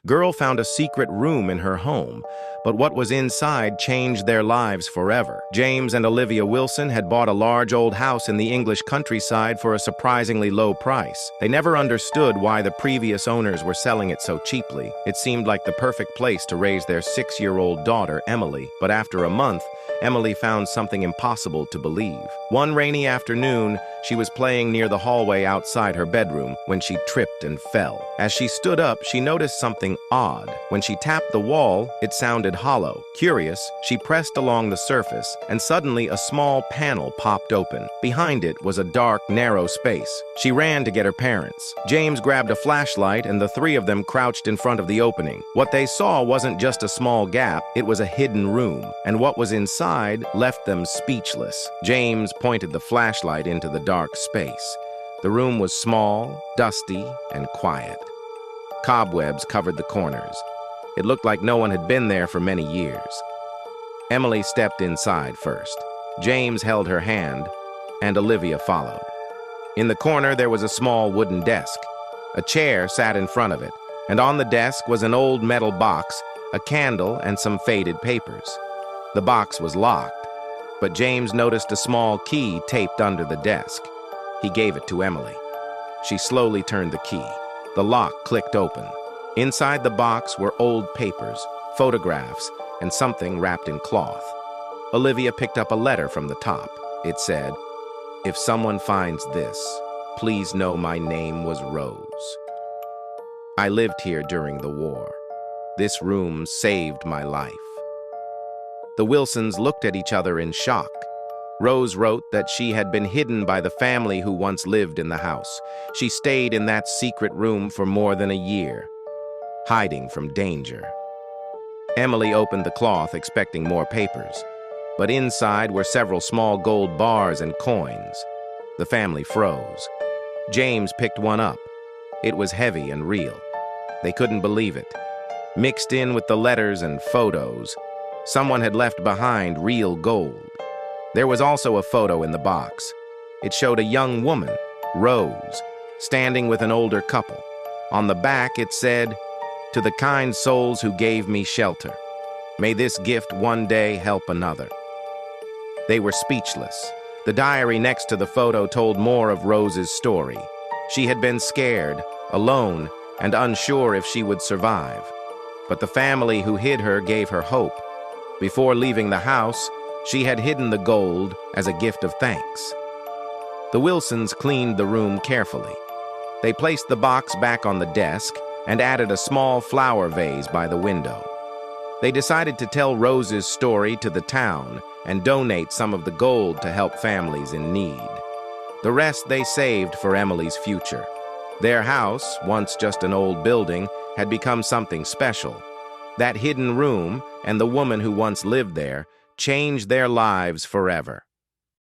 Girl found a secret room in her home, but what was inside changed their lives forever. James and Olivia Wilson had bought a large old house in the English countryside for a surprisingly low price. They never understood why the previous owners were selling it so cheaply. It seemed like the perfect place to raise their 6-year-old daughter, Emily. But after a month, Emily found something impossible to believe. One rainy afternoon, she was playing near the hallway outside her bedroom when she tripped and fell. As she stood up, she noticed something odd. When she tapped the wall, it sounded hollow. Curious, she pressed along the surface, and suddenly a small panel popped open. Behind it was a dark, narrow space. She ran to get her parents. James grabbed a flashlight, and the three of them crouched in front of the opening. What they saw wasn't just a small gap, it was a hidden room, and what was inside left them speechless. James pointed the flashlight into the dark space. The room was small, dusty, and quiet. Cobwebs covered the corners. It looked like no one had been there for many years. Emily stepped inside first. James held her hand, and Olivia followed. In the corner, there was a small wooden desk. A chair sat in front of it, and on the desk was an old metal box, a candle, and some faded papers. The box was locked, but James noticed a small key taped under the desk. He gave it to Emily. She slowly turned the key. The lock clicked open. Inside the box were old papers, photographs, and something wrapped in cloth. Olivia picked up a letter from the top. It said, "If someone finds this, please know my name was Rose. I lived here during the war. This room saved my life." The Wilsons looked at each other in shock. Rose wrote that she had been hidden by the family who once lived in the house. She stayed in that secret room for more than a year, hiding from danger. Emily opened the cloth, expecting more papers, but inside were several small gold bars and coins. The family froze. James picked one up. It was heavy and real. They couldn't believe it. Mixed in with the letters and photos, someone had left behind real gold. There was also a photo in the box. It showed a young woman, Rose, standing with an older couple. On the back it said, "To the kind souls who gave me shelter, may this gift one day help another." They were speechless. The diary next to the photo told more of Rose's story. She had been scared, alone, and unsure if she would survive. But the family who hid her gave her hope. Before leaving the house, she had hidden the gold as a gift of thanks. The Wilsons cleaned the room carefully. They placed the box back on the desk and added a small flower vase by the window. They decided to tell Rose's story to the town and donate some of the gold to help families in need. The rest they saved for Emily's future. Their house, once just an old building, had become something special. That hidden room and the woman who once lived there changed their lives forever.